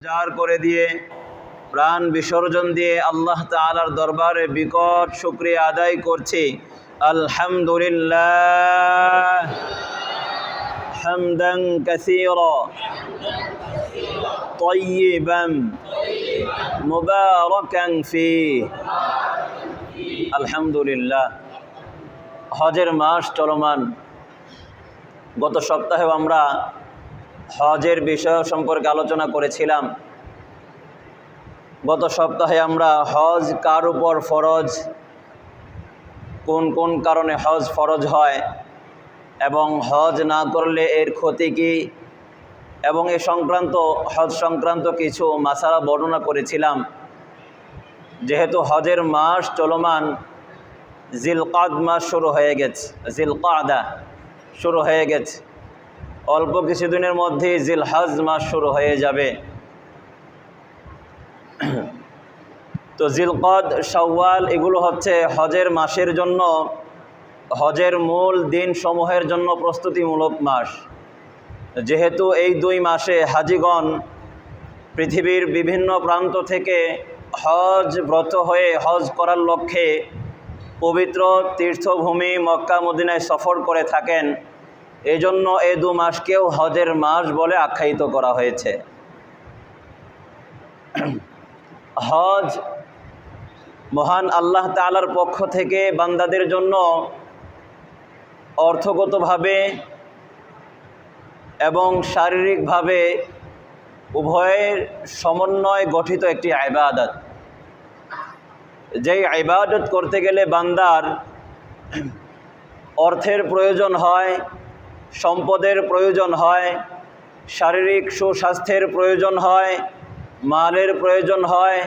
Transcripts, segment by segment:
Jar করে দিয়ে প্রাণ বিসর্জন দিয়ে আল্লাহ তাআলার দরবারে বিকট শুকরিয়া আদায় করছি। আলহামদুলিল্লাহ হামদান কাসীরা তাইয়িবান মুবারাকান ফীহি। আলহামদুলিল্লাহ। হজের মাস চলমান। গত সপ্তাহেও আমরা হজের বিষয় সম্পর্কে আলোচনা করেছিলাম। গত সপ্তাহে আমরা হজ কার উপর ফরজ, কোন কোন কারণে হজ ফরজ হয় এবং হজ না করলে এর ক্ষতি কী এবং এ সংক্রান্ত হজ সংক্রান্ত কিছু মাসালা বর্ণনা করেছিলাম। যেহেতু হজের মাস চলমান, জিলকাদ মাস শুরু হয়ে গেছে, জিলকাদা শুরু হয়ে গেছে, অল্প কিছুদিনের মধ্যেই জিলহজ মাস শুরু হয়ে যাবে। তো জিলকদ, শাওয়াল এগুলো হচ্ছে হজের মাসের জন্য, হজের মূল দিন সমূহের জন্য প্রস্তুতিমূলক মাস। যেহেতু এই দুই মাসে হাজিগণ পৃথিবীর বিভিন্ন প্রান্ত থেকে হজ ব্রত হয়ে হজ করার লক্ষ্যে পবিত্র তীর্থভূমি মক্কা মদিনায় সফর করে থাকেন, এজন্য এই দু মাসকেও হজের মাস বলে আখ্যায়িত করা হয়েছে। হজ মহান আল্লাহ তাআলার পক্ষ থেকে বান্দাদের জন্য অর্থগতভাবে এবং শারীরিকভাবে উভয়ের সমন্বয় গঠিত একটি ইবাদত। যেই ইবাদত করতে গেলে বান্দার অর্থের প্রয়োজন হয়, সম্পদের প্রয়োজন হয়, শারীরিক সুস্বাস্থ্যের প্রয়োজন হয়, মালের প্রয়োজন হয়,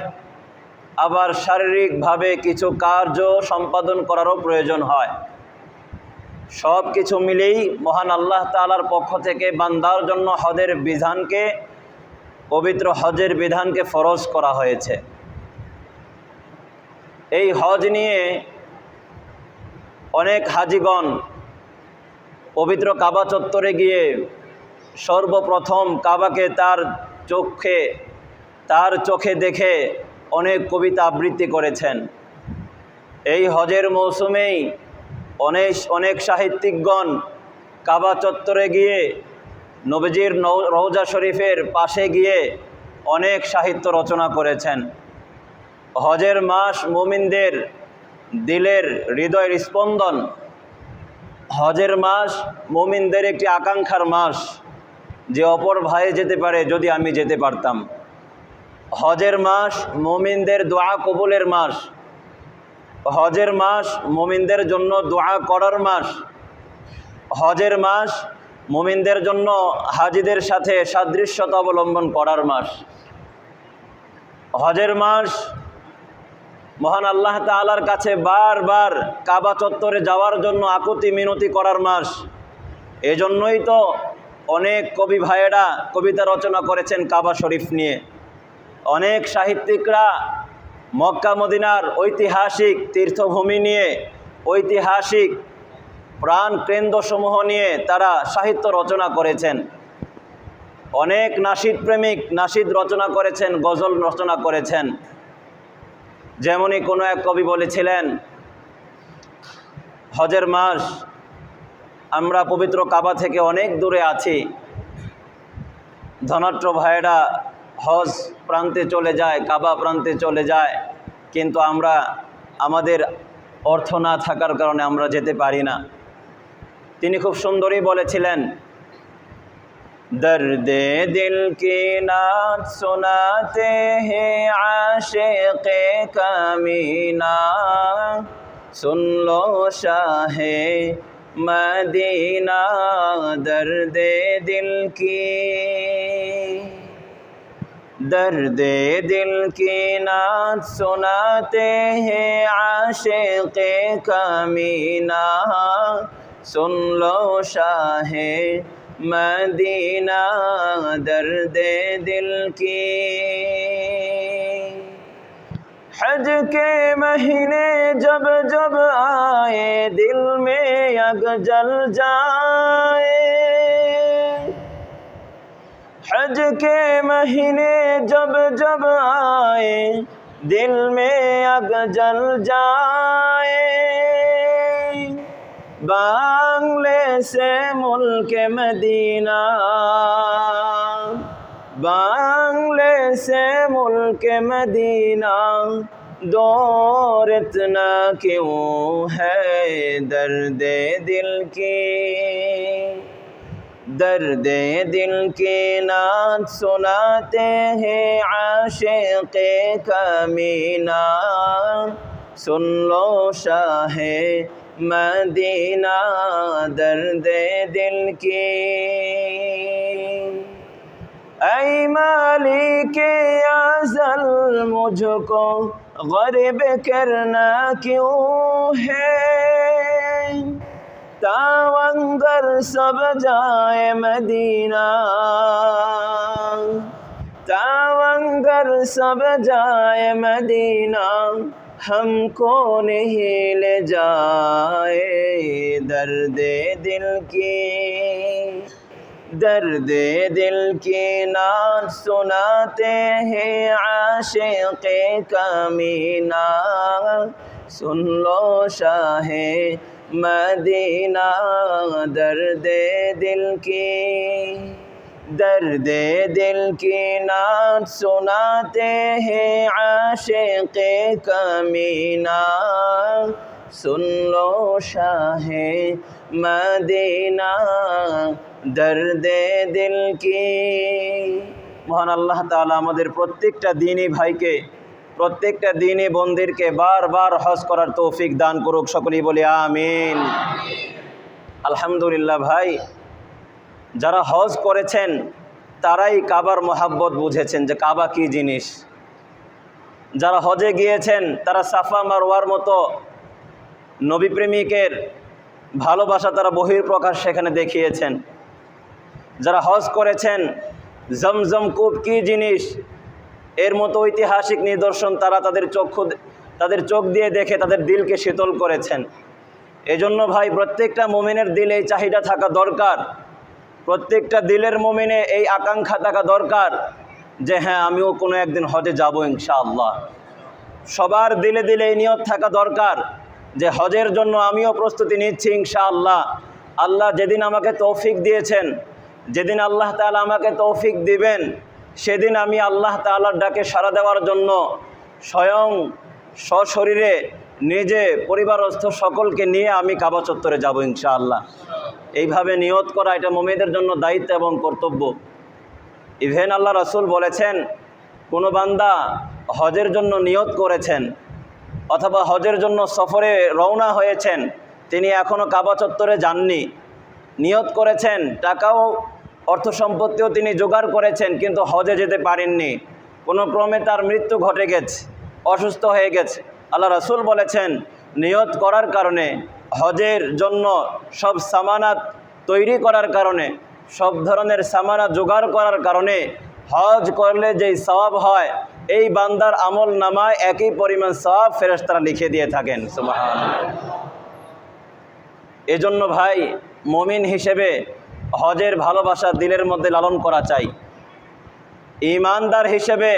আবার শারীরিকভাবে কিছু কার্য সম্পাদন করারও প্রয়োজন হয়। সব কিছু মিলেই মহান আল্লাহ তাআলার পক্ষ থেকে বান্দার জন্য হজের বিধানকে, পবিত্র হজের বিধানকে ফরজ করা হয়েছে। এই হজ নিয়ে অনেক হাজিগণ পবিত্র কাবা চত্বরে গিয়ে সর্বপ্রথম কাবাকে তার চোখে দেখে অনেক কবিতা আবৃত্তি করেছেন। এই হজের মৌসুমেই অনেক সাহিত্যিকগণ কাবা চত্বরে গিয়ে নবীজির রওজা শরীফের পাশে গিয়ে অনেক সাহিত্য রচনা করেছেন। হজের মাস মুমিনদের দিলের হৃদয়ের স্পন্দন। হজের মাস মুমিনদের একটি আকাঙ্ক্ষার মাস, যে অপর ভাইয়ে যেতে পারে যদি আমি যেতে পারতাম। হজের মাস মুমিনদের দোয়া কবুলের মাস। হজের মাস মুমিনদের জন্য দোয়া করার মাস। হজের মাস মুমিনদের জন্য হাজিদের সাথে সাদৃশ্যতা অবলম্বন করার মাস। হজের মাস মহান আল্লাহ তাআলার কাছে বারবার কাবা চত্বরে যাওয়ার জন্য আকুতি মিনতি করার মাস। এজন্যই তো অনেক কবি ভাইয়েরা কবিতা রচনা করেছেন কাবা শরীফ নিয়ে। অনেক সাহিত্যিকরা মক্কা মদিনার ঐতিহাসিক তীর্থভূমি নিয়ে, ঐতিহাসিক প্রাণ কেন্দ্রসমূহ নিয়ে তারা সাহিত্য রচনা করেছেন। অনেক নাশিদ প্রেমিক নাশিদ রচনা করেছেন, গজল রচনা করেছেন। যেমনই কোনো এক কবি বলেছিলেন, হজের মাস আমরা পবিত্র কাবা থেকে অনেক দূরে আছি, ধনাঢ্য ভাইয়েরা হজ প্রান্তে চলে যায়, কাবা প্রান্তে চলে যায়, কিন্তু আমাদের অর্থ না থাকার কারণে আমরা যেতে পারি না। তিনি খুব সুন্দরই বলেছিলেন, দর্দে দিল কি নাত সুনাতে হে আশিকে কামিনা, সুন লো শাহে মদিনা দর্দে দিল কি, दर्दे दिल की नात सुनाते हैं आशिक़े कमीना, सुन लो शाहे मदीना दर्दे दिल की। हज के महीने जब जब आए दिल में आग जल जाए, हज के महीने जब जब आए दिल में आग जल जाए, बांग्ले से मुल्क मदीना, बांग्ले से मुल्क मदीना, दौर इतना क्यों है दर्द दिल की, दर्द दिल की नात सुनाते हैं आशिक़े कमीना, सुन लो शाहे मदीना दर्द दिल की। ऐ मालिके अज़ल मुझको गरीब करना क्यों है, तावंगर सब जाए मदीना, तावंगर सब जाए मदीना, हमको नहीं ले जाए दर्द दिल की, दर्द दिल की नात सुनाते हैं आशिक़े कमीना, सुन लो शाहे मदीना दर्द दिल की, दर्द दिल की नात सुनाते हैं आशिक़े कमीना, सुन लो शाहे मदीना दर्द दिल की। মহান আল্লাহ তাআলা আমাদের প্রত্যেকটা দ্বীনী ভাইকে, প্রত্যেকটা দ্বীনী বন্দিরকে বারবার হজ করার তৌফিক দান করুক, সকলেই বলি আমিন। আলহামদুলিল্লাহ ভাই, যারা হজ করেছেন তারাই কাবার মহাব্বত বুঝেছেন যে কাবা কী জিনিস। যারা হজে গিয়েছেন তারা সাফা মারওয়ার মতো নবী প্রেমিকের ভালোবাসা তারা বহিঃপ্রকাশ সেখানে দেখিয়েছেন। যারা হজ করেছেন জমজম কূপ কী জিনিস এর মতো ঐতিহাসিক নিদর্শন তারা তাদের চোখ দিয়ে দেখে তাদের দিলকে শীতল করেছেন। এজন্য ভাই প্রত্যেকটা মুমিনের দিলে এই চাহিদা থাকা দরকার, প্রত্যেকটা দিলের মুমিনে এই আকাঙ্ক্ষা থাকা দরকার যে হ্যাঁ আমিও কোনো একদিন হজে যাব ইনশাআল্লাহ। সবার দিলে দিলে এই নিয়ত থাকা দরকার যে হজের জন্য আমিও প্রস্তুতি নিচ্ছি ইনশাআল্লাহ। আল্লাহ যেদিন আমাকে তৌফিক দিয়েছেন, যেদিন আল্লাহ তাআলা আমাকে তৌফিক দিবেন, সেদিন আমি আল্লাহ তাআলার ডাকে সাড়া দেওয়ার জন্য স্বয়ং সশরীরে নিজে পরিবারস্থ সকলকে নিয়ে আমি কাবা চত্বরে যাব ইনশাআল্লাহ। এইভাবে নিয়ত করা এটা মুমিনদের জন্য দায়িত্ব এবং কর্তব্য। ইভেন আল্লাহ রাসূল বলেছেন, কোনো বান্দা হজের জন্য নিয়ত করেছেন অথবা হজের জন্য সফরে রওনা হয়েছেন, তিনি এখনও কাবা চত্বরে যাননি, নিয়ত করেছেন, টাকাও অর্থ সম্পত্তিও তিনি জোগাড় করেছেন, কিন্তু হজে যেতে পারেননি, কোনো ক্রমে তার মৃত্যু ঘটে গেছে, অসুস্থ হয়ে গেছে। আল্লাহ রাসূল বলেছেন নিয়ত করার কারণে, হজের জন্য সব সামানাত তৈরি করার কারণে, সব ধরনের সামানা জোগাড় করার কারণে হজ করলে যেই সওয়াব হয় এই বান্দার আমল নামায় একই পরিমাণ সওয়াব ফেরেশতারা লিখে দিয়ে থাকেন। সুবহানাল্লাহ। এজন্য ভাই মুমিন হিসেবে হজের ভালোবাসা দিলের মধ্যে লালন করা চাই। ঈমানদার হিসেবে,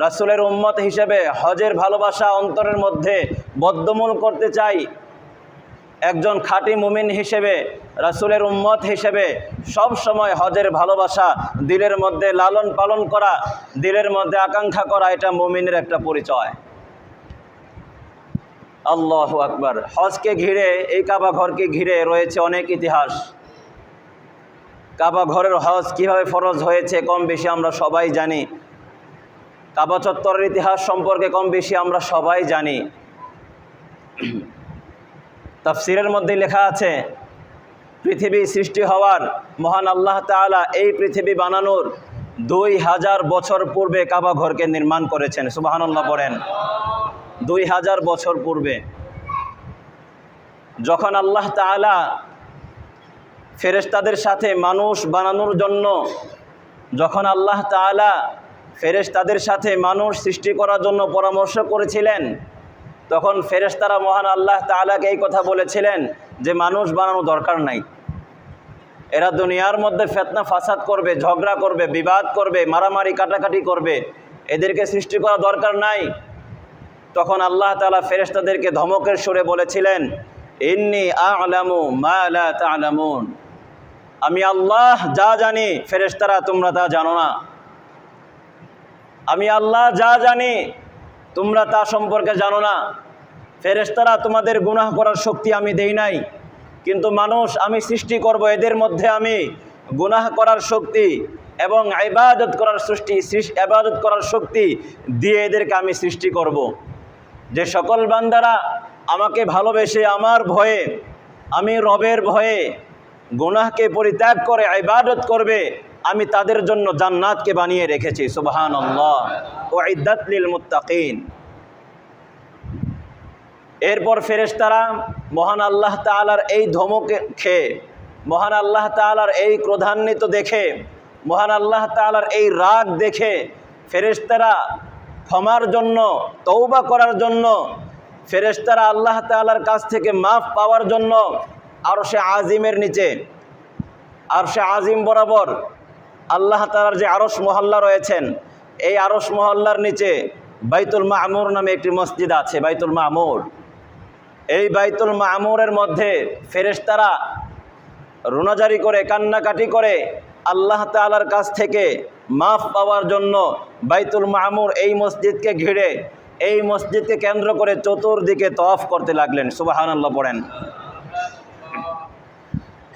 রাসূলের উম্মত হিসেবে হজের ভালোবাসা অন্তরের মধ্যে বদ্ধমূল করতে চাই। একজন খাঁটি মুমিন হিসেবে, রাসূলের উম্মত হিসেবে সব সময় হজের ভালোবাসা দিলের মধ্যে লালন পালন করা, দিলের মধ্যে আকাঙ্ক্ষা করা, এটা মুমিনের একটা পরিচয়। আল্লাহু আকবার। হজকে ঘিরে, এই কাবা ঘরকে ঘিরে রয়েছে অনেক ইতিহাস। কাবা ঘরের হজ কিভাবে ফরজ হয়েছে কম বেশি আমরা সবাই জানি। কাবা চত্বরের ইতিহাস সম্পর্কে কম বেশি আমরা সবাই জানি। তাফসীরের মধ্যে লেখা আছে, পৃথিবী সৃষ্টি হওয়ার মহান আল্লাহ তাআলা এই পৃথিবী বানানোর 2000 বছর পূর্বে কাবা ঘরকে নির্মাণ করেছেন। সুবহানাল্লাহ পড়েন। 2000 বছর পূর্বে যখন আল্লাহ তাআলা ফেরেশতাদের সাথে মানুষ বানানোর জন্য, যখন আল্লাহ তাআলা ফেরেশতাদের সাথে মানুষ সৃষ্টি করার জন্য পরামর্শ করেছিলেন, তখন ফেরেশতারা মহান আল্লাহ তাআলাকে এই কথা বলেছিলেন যে মানুষ বানানো দরকার নাই, এরা দুনিয়ার মধ্যে ফিতনা ফাসাদ করবে, ঝগড়া করবে, বিবাদ করবে, মারামারি কাটাকাটি করবে, এদেরকে সৃষ্টি করা দরকার নাই। তখন আল্লাহ তাআলা ফেরেশতাদেরকে ধমকের সুরে বলেছিলেন, ইন্নী আ'লামু মা লা তা'লামুন, আমি আল্লাহ যা জানি ফেরেশতারা তোমরা তা জানো না। আমি আল্লাহ যা জানি তোমরা তা সম্পর্কে জানো না। ফেরেশতারা তোমাদের গুনাহ করার শক্তি আমি দেই নাই, কিন্তু মানুষ আমি সৃষ্টি করব, এদের মধ্যে আমি গুনাহ করার শক্তি এবং ইবাদত করার শক্তি দিয়ে এদেরকে আমি সৃষ্টি করব। যে সকল বান্দারা আমাকে ভালোবেসে আমার ভয়ে, আমি রবের ভয়ে গুনাহকে পরিত্যাগ করে ইবাদত করবে, আমি তাদের জন্য জান্নাতকে বানিয়ে রেখেছি। সুবহানাল্লাহ। উইদ্দাত লিল মুত্তাকিন। এরপর ফেরেশতারা মহান আল্লাহ তাআলার এই ধমকে খেয়ে, মহান আল্লাহ তাআলার এই ক্রোধান্বিত দেখে, মহান আল্লাহ তাআলার এই রাগ দেখে ফেরেশতারা ক্ষমার জন্য, তওবা করার জন্য, ফেরেশতারা আল্লাহ তাআলার কাছ থেকে মাফ পাওয়ার জন্য আরশে আজিমের নিচে, আরশে আজিম বরাবর আল্লাহ তাআলার যে আরশ মহল্লা রয়েছেন, এই আরশ মহল্লার নিচে বাইতুল মামুর নামে একটি মসজিদ আছে, বাইতুল মামুর। এই বাইতুল মামুরের মধ্যে ফেরেশতারা রোনাজারি করে, কান্নাকাটি করে আল্লাহ তাআলার কাছ থেকে মাফ পাওয়ার জন্য বাইতুল মামুর এই মসজিদকে ঘিরে, এই মসজিদকে কেন্দ্র করে চতুর্দিকে তওয়াফ করতে লাগলেন। সুবহানাল্লাহ পড়েন।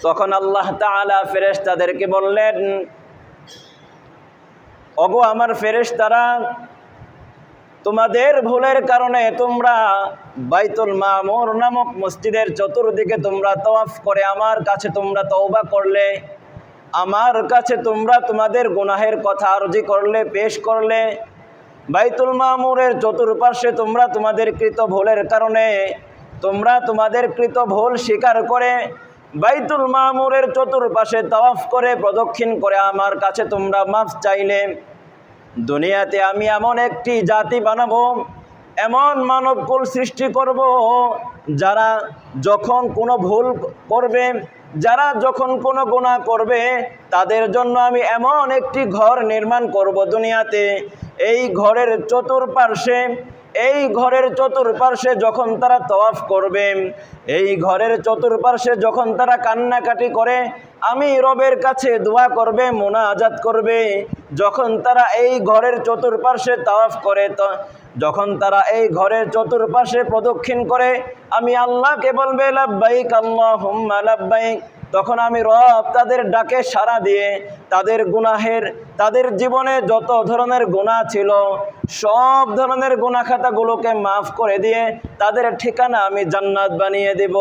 তখন আল্লাহ তাআলা ফেরেশতাদেরকে বললেন, ওগো আমার ফেরেশতারা, তোমাদের ভুলের কারণে তোমরা বাইতুল মামুর নামক মসজিদের চতুর্দিকে তোমরা তওয়াফ করে আমার কাছে তোমরা তওবা করলে, আমার কাছে তোমরা তোমাদের গুনাহের কথা আরজি করলে, পেশ করলে। বাইতুল মামুরের চতুর্পার্শ্বে তোমরা তোমাদের কৃত ভুলের কারণে তোমরা তোমাদের কৃত ভুল স্বীকার করে বাইতুল মামুরের চতুর্পাশে তওয়াফ করে প্রদক্ষিণ করে আমার কাছে তোমরা মাফ চাইলে। দুনিয়াতে আমি এমন একটি জাতি বানাবো, এমন মানবকুল সৃষ্টি করব, যারা যখন কোনো ভুল করবে, যারা যখন কোনো গুনাহ করবে, তাদের জন্য আমি এমন একটি ঘর নির্মাণ করব দুনিয়াতে। এই ঘরের চতুর্পার্শ্বে যখন তারা তওয়াফ করবে, এই ঘরের চতুর্পার্শ্বে যখন তারা কান্নাকাটি করে আমি রবের কাছে দোয়া করবে, মুনাজাত করবে, যখন তারা এই ঘরের চতুর্পার্শ্বে তওয়াফ করে, যখন তারা এই ঘরের চতুর্পাশে প্রদক্ষিণ করে আমি আল্লাহকে বলবে লাব্বাইক আল্লাহুম্মা লাব্বাইক, তখন আমি রব তাদের ডাকে সাড়া দিয়ে তাদের গুনাহের, তাদের জীবনে যত ধরনের গুনাহ ছিল সব ধরনের গুনাহ খাতাগুলোকে মাফ করে দিয়ে তাদের ঠিকানা আমি জান্নাত বানিয়ে দেব।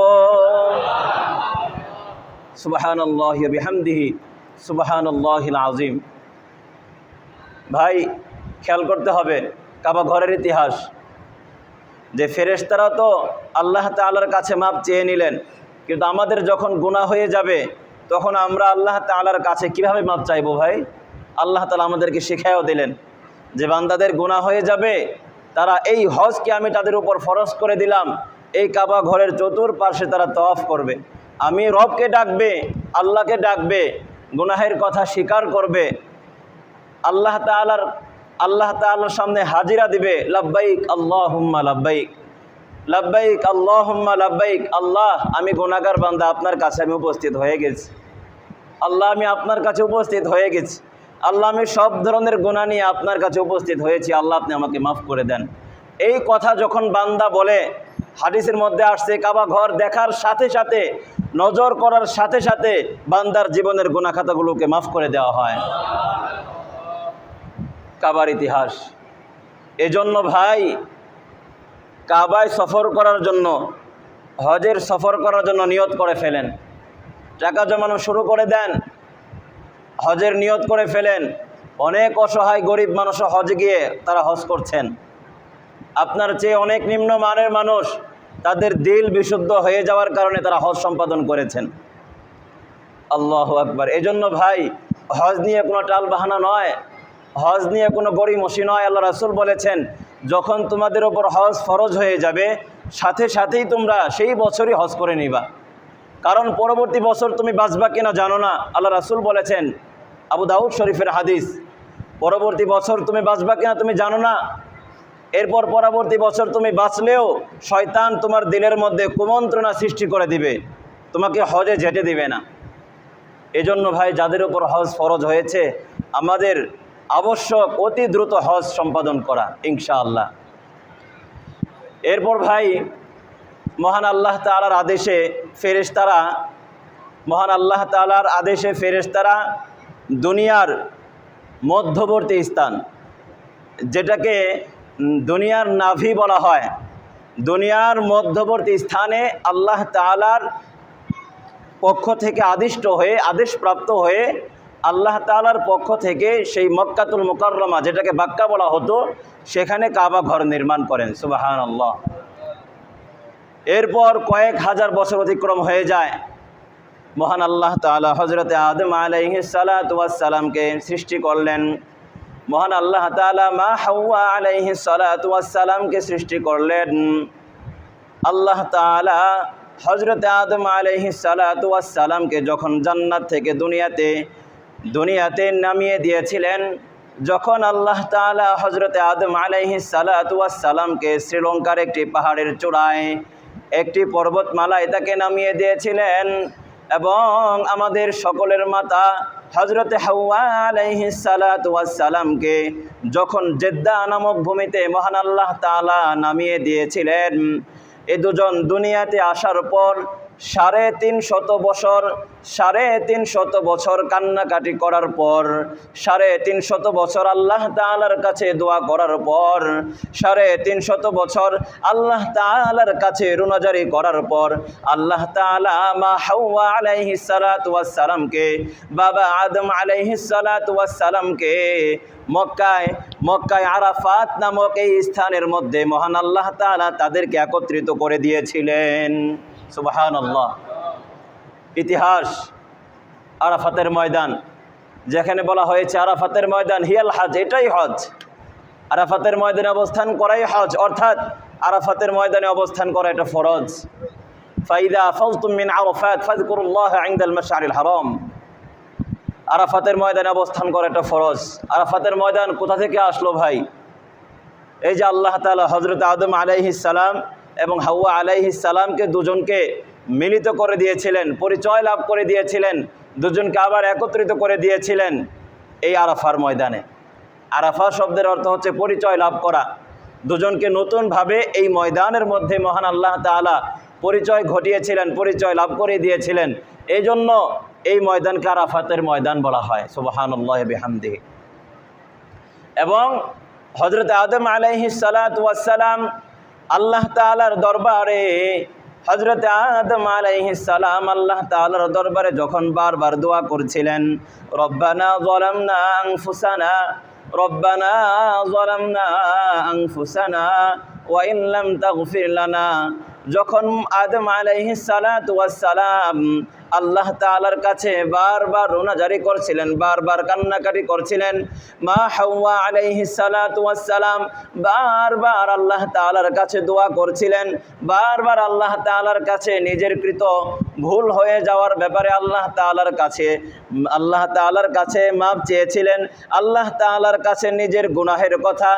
সুবহানাল্লাহি ওয়া বিহামদিহি সুবহানাল্লাহিল আযীম। ভাই খেয়াল করতে হবে কাবা ঘরের ইতিহাস, যে ফেরেশতারা তো আল্লাহ তাআলার কাছে মাপ চেয়ে নিলেন, কিন্তু আমাদের যখন গুনাহ হয়ে যাবে তখন আমরা আল্লাহ তাআলার কাছে কিভাবে মাপ চাইবো? ভাই আল্লাহ তাআলা আমাদেরকে শিখায়ও দিলেন যে বান্দাদের গুনাহ হয়ে যাবে, তারা এই হজকে আমি তাদের উপর ফরজ করে দিলাম, এই কাবা ঘরের চতুর্পাশে তারা তওয়াফ করবে, আমি রবকে ডাকবে, আল্লাহকে ডাকবে, গুনাহের কথা স্বীকার করবে, আল্লাহ তাআলার সামনে হাজিরা দিবে, লাব্বাইক আল্লাহুম্মা লাব্বাইক, লাব্বাইক আল্লাহুম্মা লাব্বাইক। আল্লাহ আমি গুনাহগার বান্দা, আপনার কাছে আমি উপস্থিত হয়ে গেছি। আল্লাহ আমি আপনার কাছে উপস্থিত হয়ে গেছি। আল্লাহ আমি সব ধরনের গুনাহ নিয়ে আপনার কাছে উপস্থিত হয়েছি, আল্লাহ আপনি আমাকে মাফ করে দেন। এই কথা যখন বান্দা বলে, হাদিসের মধ্যে আসছে কাবা ঘর দেখার সাথে সাথে, নজর করার সাথে সাথে বান্দার জীবনের গুনাহ খাতাগুলোকে মাফ করে দেওয়া হয়। কাবার ইতিহাস। এজন্য ভাই কাবায় সফর করার জন্য, হজের সফর করার জন্য নিয়ত করে ফেলেন, টাকা জমানো শুরু করে দেন, হজের নিয়ত করে ফেলেন। অনেক অসহায় গরিব মানুষও হজে গিয়ে তারা হজ করছেন। আপনার চেয়ে অনেক নিম্ন মানের মানুষ, তাদের দিল বিশুদ্ধ হয়ে যাওয়ার কারণে তারা হজ সম্পাদন করেছেন। আল্লাহু আকবার। এজন্য ভাই হজ নিয়ে কোনো টাল বাহানা নয়, হজ নিয়ে কোনো গড়িমসি নয়। আল্লাহ রাসূল বলেছেন যখন তোমাদের ওপর হজ ফরজ হয়ে যাবে সাথে সাথেই তোমরা সেই বছরই হজ করে নিবা। কারণ পরবর্তী বছর তুমি বাঁচবা কিনা জানো না। আল্লাহ রাসূল বলেছেন, আবু দাউদ শরীফের হাদিস, পরবর্তী বছর তুমি বাঁচবা কিনা তুমি জানো না। এরপর পরবর্তী বছর তুমি বাঁচলেও শয়তান তোমার দিলের মধ্যে কুমন্ত্রণা সৃষ্টি করে দিবে, তোমাকে হজে যেতে দিবে না। এজন্য ভাই, যাদের উপর হজ ফরজ হয়েছে আমাদের আবশ্যক অতি দ্রুত হজ সম্পাদন করা ইনশাআল্লাহ। এরপর ভাই, মহান আল্লাহ তাআলার আদেশে ফেরেশতারা দুনিয়ার মধ্যবর্তী স্থান, যেটাকে দুনিয়ার নাভি বলা হয়, দুনিয়ার মধ্যবর্তী স্থানে আল্লাহ তাআলার পক্ষ থেকে আদেশপ্রাপ্ত হয়ে আল্লাহ তাআলার পক্ষ থেকে সেই মক্কাতুল মুকাররমা, যেটাকে বাক্কা বলা হতো, সেখানে কাবা ঘর নির্মাণ করেন। সুবহানাল্লাহ। এরপর কয়েক হাজার বছর অতিক্রম হয়ে যায়, মহান আল্লাহ তাআলা হযরতে আদম আলাইহিস সালাতু ওয়াস সালামকে সৃষ্টি করলেন। মহান আল্লাহ তাআলা মা হাওয়া আলাইহিস সালাতু ওয়াস সালামকে সৃষ্টি করলেন। আল্লাহ তাআলা হযরতে আদম আলাইহিস সালাতু ওয়াস সালামকে যখন জান্নাত থেকে দুনিয়াতে নামিয়ে দিয়েছিলেন, যখন আল্লাহ তাআলা হযরতে আদম আলাইহিস সালাতু ওয়াস সালামকে শ্রীলঙ্কার একটি পাহাড়ের চূড়ায়, একটি পর্বতমালায় তাকে নামিয়ে দিয়েছিলেন, এবং আমাদের সকলের মাতা হযরতে হাওয়া আলাইহিস সালাতু ওয়াস সালামকে যখন জেদ্দা নামক ভূমিতে মহান আল্লাহ তাআলা নামিয়ে দিয়েছিলেন, এ দুজন দুনিয়াতে আসার পর 350 বছর কান্নাকাটি করার পর, 350 বছর আল্লাহ তাআলার কাছে দোয়া করার পর, 350 বছর আল্লাহ তাআলার কাছে রুনাজারি করার পর আল্লাহ তাআলা মা হাওয়া আলাইহিস সালাতু ওয়াস সালামকে, বাবা আদম আলাইহিস সালাতু ওয়াস সালামকে মক্কায় আরাফাত নামক এই স্থানের মধ্যে মহান আল্লাহ তাআলা তাদেরকে একত্রিত করে দিয়েছিলেন। সুবহানাল্লাহ। ইতিহাস, আরাফাতের ময়দান, যেখানে বলা হয়েছে আরাফাতের ময়দান হিয়াল হজ, এটাই হজ। আরাফাতের ময়দানে অবস্থান করাই হজ, অর্থাৎ আরাফাতের ময়দানে অবস্থান করা এটা ফরজ। ফাইদা আফাযতুম মিন আরাফাত ফাযকুরুল্লাহ ইনদাল মাশআরিল হারাম। আরাফাতের ময়দানে অবস্থান করা এটা ফরজ। আরাফাতের ময়দান কোথা থেকে আসলো ভাই? এই যে আল্লাহ তাআলা হযরত আদম আলাইহিস সালাম এবং হাওয়া আলাইহিস সালামকে দুজনকে মিলিত করে দিয়েছিলেন, পরিচয় লাভ করে দিয়েছিলেন, দুজনকে আবার একত্রিত করে দিয়েছিলেন এই আরাফার ময়দানে। আরাফা শব্দের অর্থ হচ্ছে পরিচয় লাভ করা। দুজনকে নতুনভাবে এই ময়দানের মধ্যে মহান আল্লাহ তাআলা পরিচয় ঘটিয়েছিলেন, পরিচয় লাভ করে দিয়েছিলেন। এই জন্য এই ময়দানকে আরাফাতের ময়দান বলা হয়। সুবহানাল্লাহি বিহামদিহি। এবং হযরত আদম আলাইহিস সালাতু ওয়াস সালাম আল্লাহ তাআলার দরবারে, হযরত আদম আলাইহিস সালাম আল্লাহ তাআলার দরবারে যখন বারবার দোয়া করছিলেন, রব্বানা যালামনা আনফুসানা ওয়া ইন লাম তাগফির লানা, যখন আদম আলাইহিস সালাতু ওয়াস সালাম আল্লাহ তাআলার কাছে বারবার রোনাজারি করছিলেন, বারবার কান্নাকাটি করছিলেন, মা হাওয়া আলাইহিস সালাতু ওয়াস সালাম বারবার আল্লাহ তাআলার কাছে দোয়া করছিলেন, বারবার আল্লাহ তাআলার কাছে নিজের কৃত ভুল হয়ে যাওয়ার ব্যাপারে আল্লাহ তাআলার কাছে মাপ চেয়েছিলেন, আল্লাহ তাআলার কাছে নিজের গুনাহের কথা,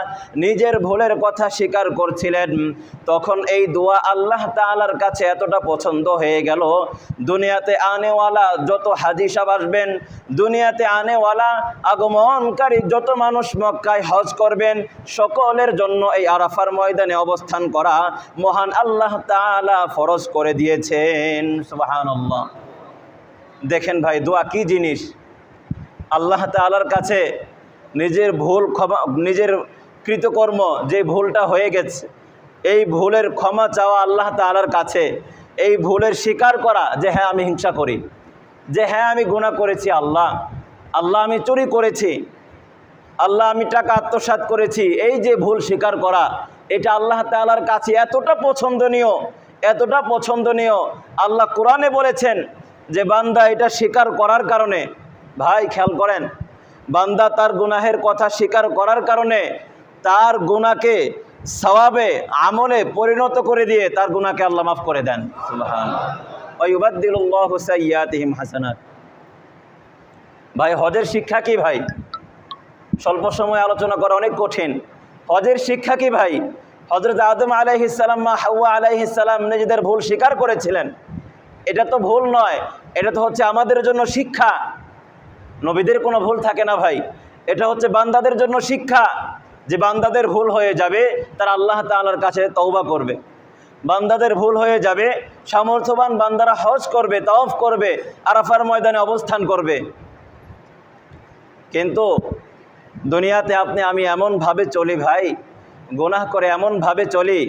নিজের ভুলের কথা স্বীকার করছিলেন। তখন এই দোয়া আল্লাহ তাআলার কাছে এতটা পছন্দ হয়ে গেল, দুনিয়াতে আনেওয়ালা যত হাজী সাহেব আসবেন, দুনিয়াতে আনেওয়ালা আগমনকারী যত মানুষ মক্কায় হজ করবেন, সকলের জন্য এই আরাফার ময়দানে অবস্থান করা মহান আল্লাহ তাআলা ফরজ করে দিয়েছেন। সুবহানাল্লাহ। দেখেন ভাই, দোয়া কি জিনিস। আল্লাহ তাআলার কাছে নিজের নিজের কৃতকর্ম, যে ভুলটা হয়ে গেছে, এই ভুলের ক্ষমা চাওয়া আল্লাহ তাআলার কাছে, এই ভুলের স্বীকার করা যে হ্যাঁ আমি হিংসা করি, যে হ্যাঁ আমি গুনাহ করেছি, আল্লাহ আমি চুরি করেছি, আল্লাহ আমি টাকা আত্মসাৎ করেছি, এই যে ভুল স্বীকার করা, এটা আল্লাহ তাআলার কাছে এতটা পছন্দনীয়। আল্লাহ কোরআনে বলেছেন যে বান্দা এটা স্বীকার করার কারণে, ভাই খেয়াল করেন, বান্দা তার গুনাহের কথা স্বীকার করার কারণে তার গুনাহকে সওয়াবে আমলে পরিণত করে দিয়ে তার গুনাহকে আল্লাহ মাফ করে দেন। সুবহানাল্লাহ। ওয়া ইউবাদদিলুল্লাহু সাইয়্যাতিহিম হাসানাত। ভাই হজের শিক্ষা কি ভাই? স্বল্প সময় আলোচনা করা অনেক কঠিন। হজের শিক্ষা কি ভাই? হযরত আদম আলাইহিস সালাম, মা হাওয়া আলাইহিস সালাম নিজেদের ভুল স্বীকার করেছিলেন। এটা তো ভুল নয়, এটা তো হচ্ছে আমাদের জন্য শিক্ষা। নবীদের কোনো ভুল থাকে না ভাই, এটা হচ্ছে বান্দাদের জন্য শিক্ষা, যে বান্দাদের ভুল হয়ে যাবে তারা আল্লাহ তাআলার কাছে তওবা করবে। বান্দাদের ভুল হয়ে যাবে, সামর্থ্যবান বান্দারা হজ করবে, তাওয়াফ করবে, আরাফার ময়দানে অবস্থান করবে। কিন্তু দুনিয়াতে আপনি আমি এমনভাবে চলি ভাই, গুনাহ করে এমনভাবে চলি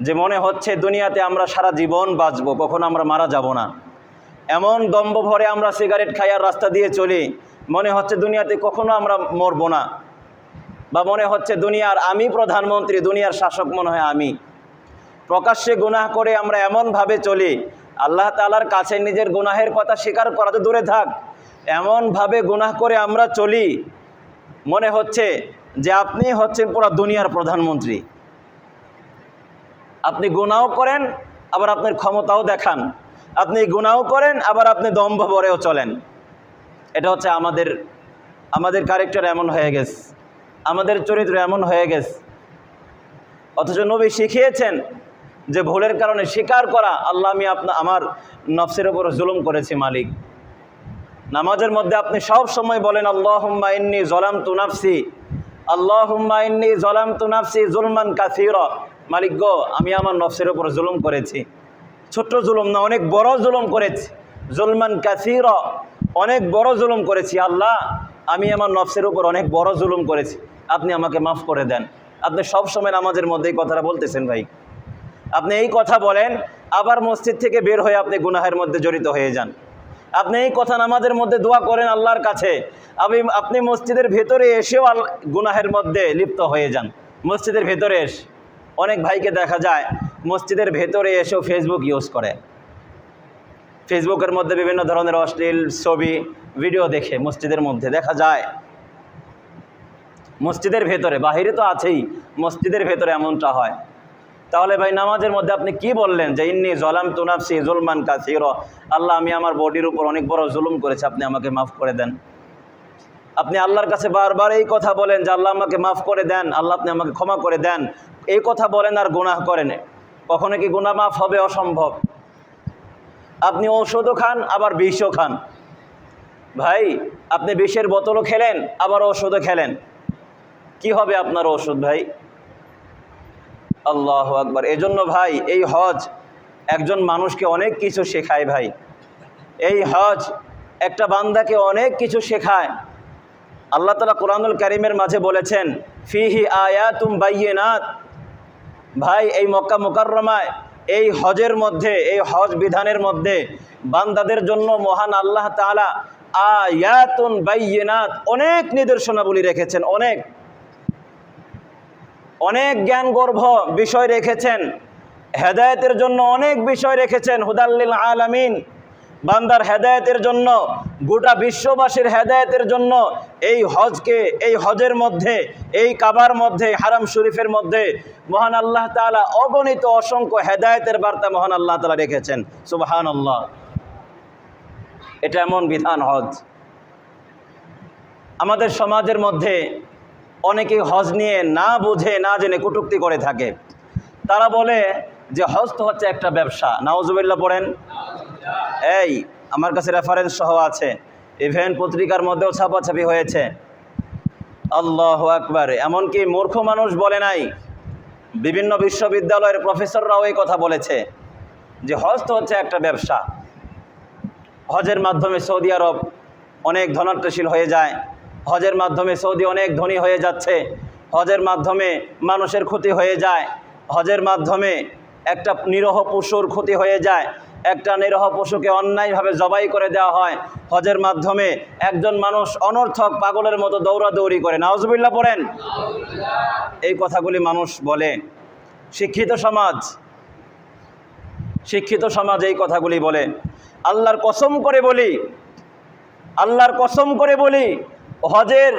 যে মনে হচ্ছে দুনিয়াতে আমরা সারা জীবন বাঁচবো, কখনো আমরা মারা যাব না। এমন দম্ভ ভরে আমরা সিগারেট খাই আর রাস্তা দিয়ে চলি, মনে হচ্ছে দুনিয়াতে কখনো আমরা মরব না। বা মনে হচ্ছে দুনিয়ার আমি প্রধানমন্ত্রী, দুনিয়ার শাসক মনে হয় আমি। প্রকাশ্যে গুনাহ করে আমরা এমনভাবে চলি, আল্লাহ তাআলার কাছে নিজের গুনাহের কথা স্বীকার করা তো দূরে থাক, এমনভাবে গুনাহ করে আমরা চলি মনে হচ্ছে যে আপনি হচ্ছেন পুরো দুনিয়ার প্রধানমন্ত্রী। আপনি গুনাহও করেন, আবার আপনার ক্ষমতাও দেখান। আপনি গুনাহও করেন, আবার আপনি দম্ভ ভরেও চলেন। এটা হচ্ছে আমাদের ক্যারেক্টার এমন হয়ে গেছে, আমাদের চরিত্র এমন হয়ে গেছে। অথচ নবী শিখিয়েছেন যে ভুলের কারণে স্বীকার করা, আল্লাহ আমি আমার নফসের উপর জুলুম করেছি মালিক। নামাজের মধ্যে আপনি সব সময় বলেন আল্লাহুম্মা ইন্নী যালামতু নাফসি, আল্লাহুম্মা ইন্নী যালামতু নাফসি যুলমান কাসীরা। মালিক গো, আমি আমার নফসের উপর জুলুম করেছি। ছোট্ট জুলুম না, অনেক বড় জুলুম করেছি। যুলমান কাসীরা, অনেক বড় জুলুম করেছি। আল্লাহ, আমি আমার নফসের উপর অনেক বড় জুলুম করেছি, আপনি আমাকে মাফ করে দেন। আপনি সব সময় নামাজের মধ্যে এই কথাটা বলতেছেন ভাই। আপনি এই কথা বলেন, আবার মসজিদ থেকে বের হয়ে আপনি গুনাহের মধ্যে জড়িত হয়ে যান। আপনি এই কথা নামাজের মধ্যে দোয়া করেন আল্লাহর কাছে, আপনি মসজিদের ভেতরে এসেও গুনাহের মধ্যে লিপ্ত হয়ে যান। মসজিদের ভেতরে এসে অনেক ভাইকে দেখা যায় মসজিদের ভেতরে এসেও ফেসবুক ইউজ করে। ফেসবুকের মধ্যে বিভিন্ন ধরনের অশ্লীল ছবি ভিডিও দেখে মসজিদের মধ্যে দেখা যায়। মসজিদের ভেতরে, বাহিরে তো আছেই, মসজিদের ভেতরে এমনটা হয়। তাহলে ভাই নামাজের মধ্যে আপনি কি বললেন যে ইন্নী যালামতু নাফসি যুলমান কাসীরা, আল্লাহ আমি আমার বডির উপর অনেক বড় জুলুম করেছি, আপনি আমাকে মাফ করে দেন। আপনি আল্লাহর কাছে বারবার এই কথা বলেন যে আল্লাহ আমাকে মাফ করে দেন, আল্লাহ আপনি আমাকে ক্ষমা করে দেন, এই কথা বলেন আর গুনাহ করেন। কখনো কি গুনাহ মাফ হবে? অসম্ভব। আপনি ঔষধও খান, আবার বিষও খান। ভাই আপনি বিষের বোতলও খেলেন, আবার ঔষধও খেলেন, কি হবে আপনার ঔষধ ভাই? আল্লাহু আকবার। এজন্য ভাই এই হজ একজন মানুষকে অনেক কিছু শেখায় ভাই। এই হজ একটা বান্দাকে অনেক কিছু শেখায়। আল্লাহ তাআলা কোরআনুল কারীমের মাঝে বলেছেন ফিহি আয়াতুম বাইয়িনাত। ভাই এই মক্কা মুকাররমায় এই হজের মধ্যে, এই হজ বিধানের মধ্যে বান্দাদের জন্য মহান আল্লাহ তাআলা আয়াতুন বাইয়িনাত, অনেক নিদর্শনাবলী রেখেছেন, অনেক জ্ঞানগর্ভ বিষয় রেখেছেন। হেদায়েতের জন্য অনেক বিষয় রেখেছেন। হুদাল্লিল আলামিন, বান্দার হেদায়েতের জন্য, গোটা বিশ্ববাসীর হেদায়েতের জন্য এই হজকে, এই হজের মধ্যে, এই কাবার মধ্যে, হারাম শরীফের মধ্যে মহান আল্লাহ তাআলা অগণিত অসংখ্য হেদায়েতের বার্তা মহান আল্লাহ তাআলা রেখেছেন। সুবহানাল্লাহ। এটা এমন বিধান হজ। আমাদের সমাজের মধ্যে অনেকে হজ নিয়ে না বুঝে না জেনে কটূক্তি করে থাকে। তারা বলে যে হজ তো হচ্ছে একটা ব্যবসা। নাউজুবিল্লাহ পড়েন। এই আমার কাছে রেফারেন্স সহ আছে, ইভেন পত্রিকার মধ্যেও ছাপাছাপি হয়েছে। আল্লাহু আকবার। এমনকি মূর্খ মানুষ বলে নাই, বিভিন্ন বিশ্ববিদ্যালয়ের প্রফেসররাও এই কথা বলেছে যে হজ তো হচ্ছে একটা ব্যবসা। হজের মাধ্যমে সৌদি আরব অনেক ধনাঢ্যশীল হয়ে যায়, হজের মাধ্যমে সৌদি অনেক ধনী হয়ে যাচ্ছে, হজের মাধ্যমে মানুষের ক্ষতি হয়ে যায়, হজের মাধ্যমে একটা নিরহ পশুর ক্ষতি হয়ে যায়, একটা নিরহ পশুকে অন্যায়ভাবে জবাই করে দেওয়া হয়, হজের মাধ্যমে একজন মানুষ অনর্থক পাগলের মতো দৌড়াদৌড়ি করে। নাউজুবিল্লাহ পড়েন। এই কথাগুলি মানুষ বলে। শিক্ষিত সমাজ এই কথাগুলি বলে। আল্লাহর কসম করে বলি, হজের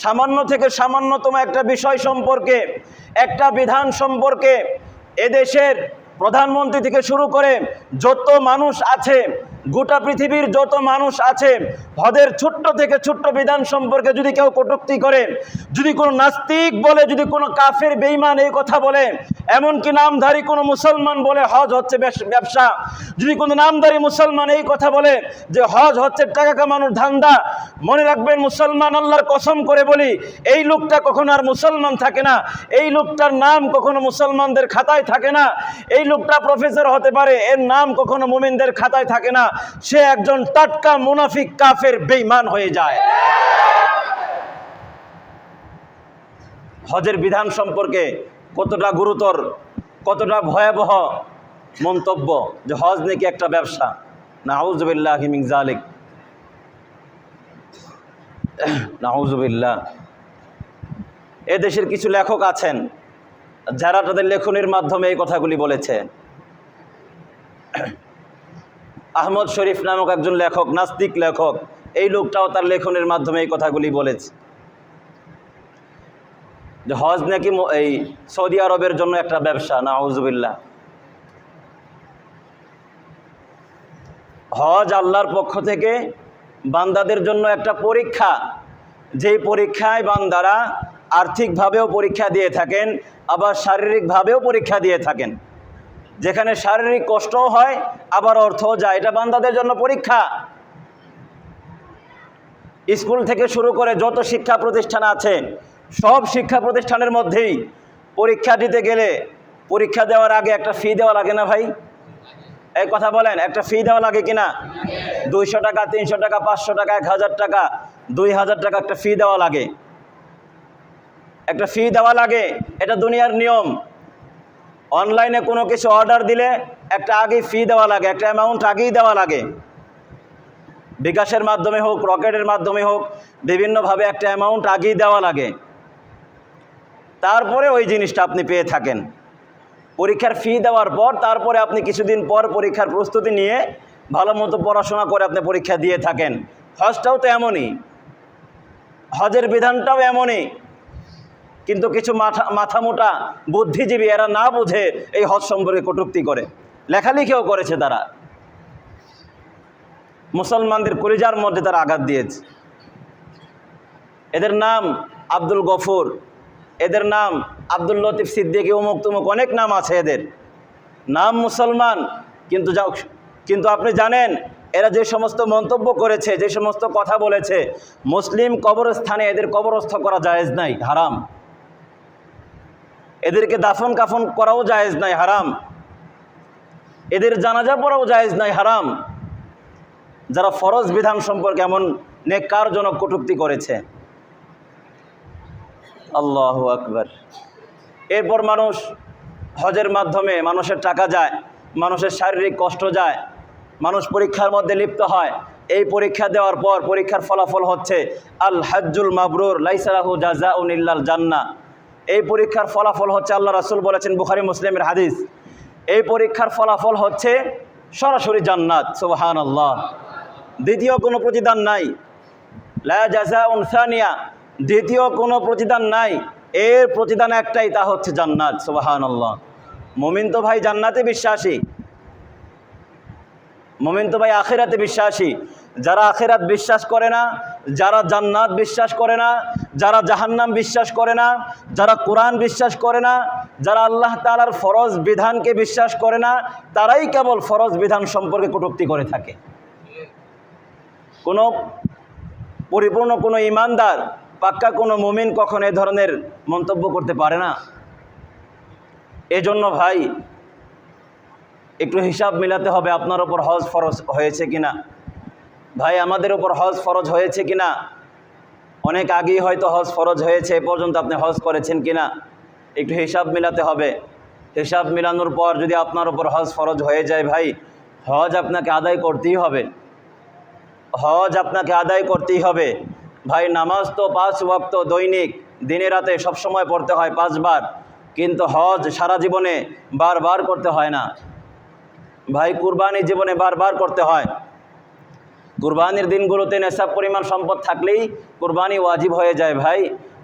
সামান্য থেকে সামান্যতম একটা বিষয় সম্পর্কে, একটা বিধান সম্পর্কে এদেশের প্রধানমন্ত্রী থেকে শুরু করে যত মানুষ আছে, গোটা পৃথিবীর যত মানুষ আছে, হজের ছোট্ট থেকে ছোট্ট বিধান সম্পর্কে যদি কেউ কটূক্তি করে, যদি কোনো নাস্তিক বলে, যদি কোনো কাফের বেঈমান এই কথা বলে, এমনকি নামধারী কোনো মুসলমান বলে হজ হচ্ছে ব্যবসা, যদি কোনো নামধারী মুসলমান এই কথা বলে যে হজ হচ্ছে টাকা কামানোর ধান্দা, মনে রাখবেন মুসলমান, আল্লাহর কসম করে বলি, এই লোকটা কখনো আর মুসলমান থাকে না, এই লোকটার নাম কখনো মুসলমানদের খাতায় থাকে না, এই লোকটা প্রফেসর হতে পারে, এর নাম কখনো মুমিনদের খাতায় থাকে না, সে একজন টাটকা মুনাফিক কাফের বেঈমান হয়ে যায়। হজের বিধান সম্পর্কে কতটা গুরুতর, কতটা ভয়াবহ মন্তব্য যে হজ নাকি একটা ব্যবসা। নাউযুবিল্লাহি মিন যালিক, নাউযুবিল্লাহ। এদেশের কিছু লেখক আছেন যারা তাদের লেখনের মাধ্যমে এই কথাগুলি বলেছে। আহমদ শরীফ নামক একজন লেখক, নাস্তিক লেখক, এই লোকটাও তার লেখনের মাধ্যমে এই কথাগুলি বলেছে যে হজ নাকি এই সৌদি আরবের জন্য একটা ব্যবসা। নাউযুবিল্লাহ। হজ আল্লাহর পক্ষ থেকে বান্দাদের জন্য একটা পরীক্ষা, যেই পরীক্ষায় বান্দারা আর্থিকভাবেও পরীক্ষা দিয়ে থাকেন, আবার শারীরিকভাবেও পরীক্ষা দিয়ে থাকেন। যেখানে শারীরিক কষ্টও হয় আবার অর্থও যায়, এটা বান্দাদের জন্য পরীক্ষা। স্কুল থেকে শুরু করে যত শিক্ষা প্রতিষ্ঠান আছে, সব শিক্ষা প্রতিষ্ঠানের মধ্যেই পরীক্ষা দিতে গেলে পরীক্ষা দেওয়ার আগে একটা ফি দেওয়া লাগে না ভাই? এই কথা বলেন, একটা ফি দেওয়া লাগে কিনা? 200 টাকা, 300 টাকা, 500 টাকা, 1000 টাকা, 2000 টাকা একটা ফি দেওয়া লাগে। একটা ফি দেওয়া লাগে, এটা দুনিয়ার নিয়ম। অনলাইনে কোনো কিছু অর্ডার দিলে একটা আগে ফি দেওয়া লাগে, একটা অ্যামাউন্ট আগেই দেওয়া লাগে। বিকাশের মাধ্যমে হোক, রকেটের মাধ্যমে হোক, বিভিন্নভাবে একটা অ্যামাউন্ট আগেই দেওয়া লাগে, তারপরে ওই জিনিসটা আপনি পেয়ে থাকেন। পরীক্ষার ফি দেওয়ার পর তারপরে আপনি কিছুদিন পর পরীক্ষার প্রস্তুতি নিয়ে ভালো মতো পড়াশোনা করে আপনি পরীক্ষা দিয়ে থাকেন। হজটাও তো এমনই, হজের বিধানটাও এমনই। কিন্তু কিছু মাথা মোটা বুদ্ধিজীবী, এরা না বুঝে এই হজ সম্পর্কে কটূক্তি করে, লেখালেখিও করেছে। তারা মুসলমানদের কলিজার মধ্যে তারা আঘাত দিয়েছে। এদের নাম আব্দুল গফুর, এদের নাম আব্দুল লতিফ সিদ্দিকী, অমুক তুমুক, অনেক নাম আছে এদের। নাম মুসলমান, কিন্তু আপনি জানেন এরা যে সমস্ত মন্তব্য করেছে, যে সমস্ত কথা বলেছে, মুসলিম কবরস্থানে এদের কবরস্থ করা জায়েজ নাই, হারাম। এদেরকে দাফন কাফন করাও জায়েজ নাই, হারাম। এদের জানাজা পড়াও জায়েজ নাই, হারাম। যারা ফরজ বিধান সম্পর্কে এমন নেককারজনক কটূক্তি করেছে। আল্লাহু আকবার। এরপর মানুষ হজের মাধ্যমে মানুষের টাকা যায়, মানুষের শারীরিক কষ্ট যায়, মানুষ পরীক্ষার মধ্যে লিপ্ত হয়। এই পরীক্ষা দেওয়ার পর পরীক্ষার ফলাফল হচ্ছে আল হাজ্জুল মাবরুর লাইসা লাহু জাযাউন ইল্লাল জান্নাহ। এই পরীক্ষার ফলাফল হচ্ছে, আল্লাহ রাসূল বলেছেন, বুখারী মুসলিমের হাদিস, এই পরীক্ষার ফলাফল হচ্ছে সরাসরি জান্নাত। সুবহানাল্লাহ। দ্বিতীয় কোনো প্রতিদান নাই, লা জাযাউন সানিয়া, দ্বিতীয় কোনো প্রতিদান নাই, এর প্রতিদান একটাই, তা হচ্ছে জান্নাত। সুবহানাল্লাহ। মুমিন তো ভাই জান্নাতে বিশ্বাসী, মুমিন তো ভাই আখিরাতে বিশ্বাসী। যারা আখিরাত বিশ্বাস করে না, যারা জান্নাত বিশ্বাস করে না, যারা জাহান্নাম বিশ্বাস করে না, যারা কোরআন বিশ্বাস করে না, যারা আল্লাহ তাআলার ফরজ বিধানকে বিশ্বাস করে না, তারাই কেবল ফরজ বিধান সম্পর্কে কটূক্তি করে থাকে। কোনো পরিপূর্ণ কোনো ইমানদার, পাক্কা কোনো মুমিন কখন এ ধরনের মন্তব্য করতে পারে না। এজন্য ভাই একটু হিসাব মিলাতে হবে, আপনার ওপর হজ ফরজ হয়েছে কিনা। ভাই আমাদের ওপর হজ ফরজ হয়েছে কিনা? অনেক আগেই হয়তো হজ ফরজ হয়েছে, এ পর্যন্ত আপনি হজ করেছেন কিনা একটু হিসাব মিলাতে হবে। হিসাব মিলানোর পর যদি আপনার ওপর হজ ফরজ হয়ে যায়, ভাই হজ আপনাকে আদায় করতেই হবে, হজ আপনাকে আদায় করতেই হবে। ভাই নামাজ তো 5 ওয়াক্ত দৈনিক, দিনে রাতে সবসময় পড়তে হয় 5 বার, কিন্তু হজ সারা জীবনে বারবার করতে হয় না ভাই। কুরবানি জীবনে বারবার করতে হয়। কুরবানির দিনগুলোতে নেশাব পরিমাণ সম্পদ থাকলেই কুরবানি ওয়াজিব হয়ে যায় ভাই,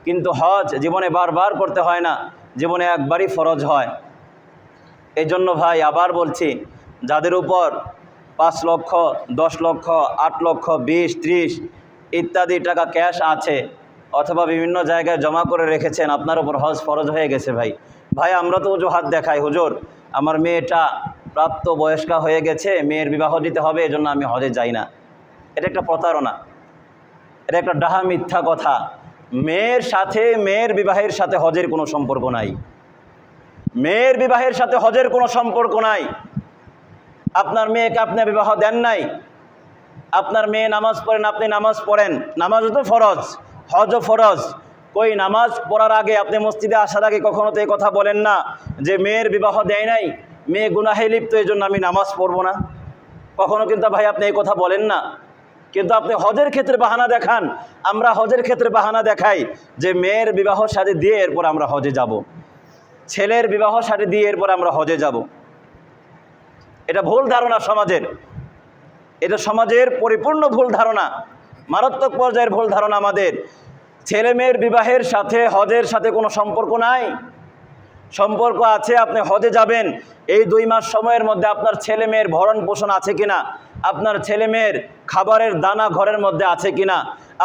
কিন্তু হজ জীবনে বারবার করতে হয় না, জীবনে একবারই ফরজ হয়। এই জন্য ভাই আবার বলছি, যাদের উপর 5 লক্ষ, 10 লক্ষ, 8 লক্ষ, 20, 30 ইত্যাদি টাকা ক্যাশ আছে অথবা বিভিন্ন জায়গায় জমা করে রেখেছেন, আপনার উপর হজ ফরজ হয়ে গেছে ভাই। ভাই আমরা তো অজুহাত দেখাই, হুজুর আমার মেয়েটা প্রাপ্ত বয়স্কা হয়ে গেছে, মেয়ের বিবাহ দিতে হবে, এজন্য আমি হজে যাই না। এটা একটা প্রতারণা, এটা একটা ডাহা মিথ্যা কথা। মেয়ের সাথে, মেয়ের বিবাহের সাথে হজের কোনো সম্পর্ক নাই। মেয়ের বিবাহের সাথে হজের কোনো সম্পর্ক নাই। আপনার মেয়েকে আপনি বিবাহ দেন নাই, আপনার মেয়ে নামাজ পড়েন, আপনি নামাজ পড়েন, নামাজও তো ফরজ, হজও ফরজ। কই নামাজ পড়ার আগে, আপনি মসজিদে আসার আগে কখনো তো এই কথা বলেন না যে মেয়ের বিবাহ দেয় নাই, মেয়ে গুনাহে লিপ্ত, এই জন্য আমি নামাজ পড়বো না। কখনো কিন্তু ভাই আপনি এই কথা বলেন না। কিন্তু আপনি হজের ক্ষেত্রে বাহানা দেখান। আমরা হজের ক্ষেত্রে বাহানা দেখাই যে মেয়ের বিবাহ শাদী দিয়ে এরপর আমরা হজে যাব, ছেলের বিবাহ শাদী দিয়ে এরপর আমরা হজে যাব। এটা ভুল ধারণা সমাজের, এটা সমাজের পরিপূর্ণ ভুল ধারণা, মারাত্মক পর্যায়ের ভুল ধারণা আমাদের। ছেলে মেয়ের বিবাহের সাথে হজের সাথে কোনো সম্পর্ক নাই। সম্পর্ক আছে, আপনি হজে যাবেন, এই 2 মাস সময়ের মধ্যে আপনার ছেলে মেয়ের ভরণ পোষণ আছে কিনা, আপনার ছেলে মেয়ের খাবারের দানা ঘরের মধ্যে আছে কিনা,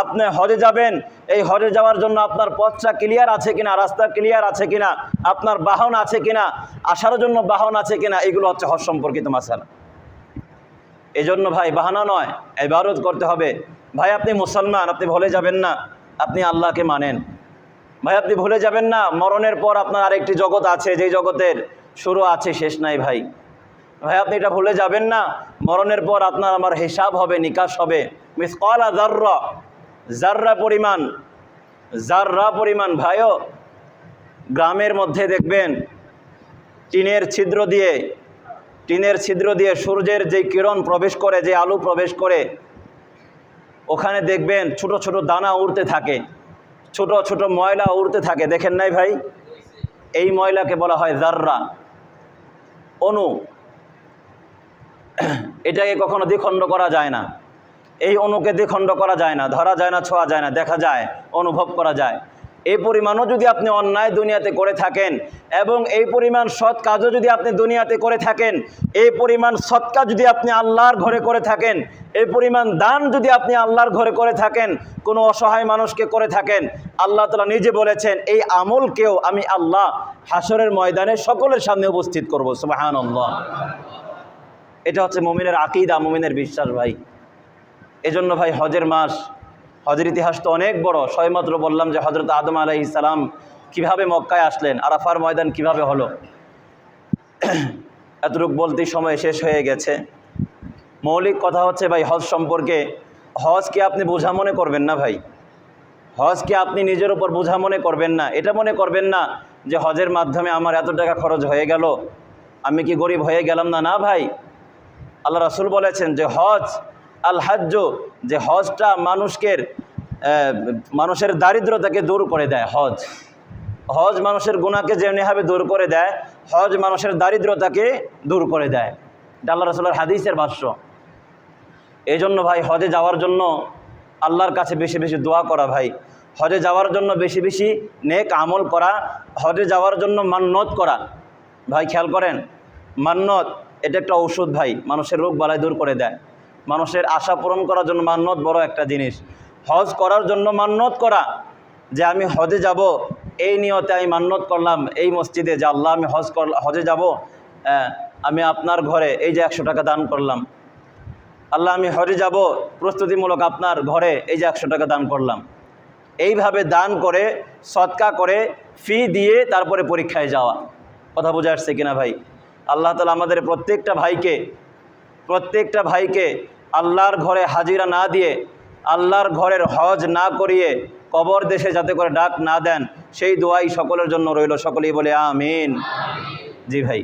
আপনি হজে যাবেন, এই হজে যাওয়ার জন্য আপনার পথটা ক্লিয়ার আছে কিনা, রাস্তা ক্লিয়ার আছে কিনা, আপনার বাহন আছে কিনা, আসার জন্য বাহন আছে কিনা, এগুলো হচ্ছে হজ সম্পর্কিত মাসালা। এই জন্য ভাই বাহানা নয়, ইবাদত করতে হবে। ভাই আপনি মুসলমান, আপনি ভুলে যাবেন না আপনি আল্লাহকে মানেন। ভাই আপনি ভুলে যাবেন না মরণের পর আপনার আরেকটি জগৎ আছে, যেই জগতের শুরু আছে শেষ নাই ভাই। ভাই আপনি এটা ভুলে যাবেন না মরণের পর আপনার আমার হিসাব হবে, নিকাশ হবে। মিসকালা যাররা, যাররা পরিমাণ, যাররা পরিমাণ। ভাইও গ্রামের মধ্যে দেখবেন টিনের ছিদ্র দিয়ে সূর্যের যে কিরণ প্রবেশ করে, যে আলো প্রবেশ করে, ওখানে দেখবেন ছোট ছোট দানা উড়তে থাকে, ছোট ছোট ময়লা উড়তে থাকে, দেখেন নাই ভাই? এই ময়লাকে বলা হয় যাররা, অণু। এটাকে কখনো দ্বিখণ্ড করা যায় না। এই অণুকে দ্বিখণ্ড করা যায় না, ধরা যায় না, ছোঁয়া যায় না, দেখা যায়, অনুভব করা যায়। এই পরিমাণও যদি আপনি অন্যায় দুনিয়াতে করে থাকেন এবং এই পরিমাণ সৎ কাজও যদি আপনি দুনিয়াতে করে থাকেন, এই পরিমাণ সৎ কাজ যদি আপনি আল্লাহর ঘরে করে থাকেন, এই পরিমাণ দান যদি আপনি আল্লাহর ঘরে করে থাকেন, কোনো অসহায় মানুষকে করে থাকেন, আল্লাহ তাআলা নিজে বলেছেন এই আমলকেও আমি আল্লাহ হাসরের ময়দানে সকলের সামনে উপস্থিত করব। সুবহানাল্লাহ। এটা হচ্ছে মুমিনের আকীদা, মুমিনের বিশ্বাস ভাই। এজন্য ভাই হজের মাস, হজের ইতিহাস তো অনেক বড়। সবেমাত্র বললাম যে হযরত আদম আলাইহিস সালাম কীভাবে মক্কায় আসলেন, আরাফার ময়দান কিভাবে হলো, এতটুকু বলতেই সময় শেষ হয়ে গেছে। মৌলিক কথা হচ্ছে ভাই হজ সম্পর্কে, হজকে আপনি বোঝা মনে করবেন না ভাই, হজকে আপনি নিজের উপর বোঝা মনে করবেন না। এটা মনে করবেন না যে হজের মাধ্যমে আমার এত টাকা খরচ হয়ে গেল, আমি কি গরিব হয়ে গেলাম না। না ভাই, আল্লাহ রাসূল বলেছেন যে হজ আল হাজ্জ, যে হজটা মানুষের দারিদ্রতাকে দূর করে দেয়। হজ মানুষের গুনাহকে যেমনিভাবে দূর করে দেয়, হজ মানুষের দারিদ্রতাকে দূর করে দেয়। এটা আল্লাহ রাসূলের হাদিসের ভাষ্য। এই জন্য ভাই হজে যাওয়ার জন্য আল্লাহর কাছে বেশি বেশি দোয়া করা ভাই, হজে যাওয়ার জন্য বেশি বেশি নেক আমল করা, হজে যাওয়ার জন্য মান্নত করা। ভাই খেয়াল করেন, মান্নত এটা একটা ঔষধ ভাই, মানুষের রোগ বালাই দূর করে দেয়। মানুষের আশা পূরণ করার জন্য মান্নত বড় একটা জিনিস। হজ করার জন্য মান্নত করা, যে আমি হজে যাব, এই নিয়তে আমি মান্নত করলাম এই মসজিদে যে আল্লাহ আমি হজে যাব, আমি আপনার ঘরে এই যে 100 টাকা দান করলাম, আল্লাহ আমি হজে যাব প্রস্তুতিমূলক আপনার ঘরে এই যে 100 টাকা দান করলাম। এইভাবে দান করে, সদকা করে, ফি দিয়ে তারপরে পরীক্ষায় যাওয়া। কথা বোঝা আসছে কিনা ভাই? আল্লাহ তাআলা আমাদের প্রত্যেকটা ভাইকে আল্লাহর ঘরে হাজিরা না দিয়ে, আল্লাহর ঘরের হজ না করিয়ে কবর দেশে যাতে করে ডাক না দেন, সেই দোয়াই সকলের জন্য রইল। সকলেই বলে আমিন। জি ভাই।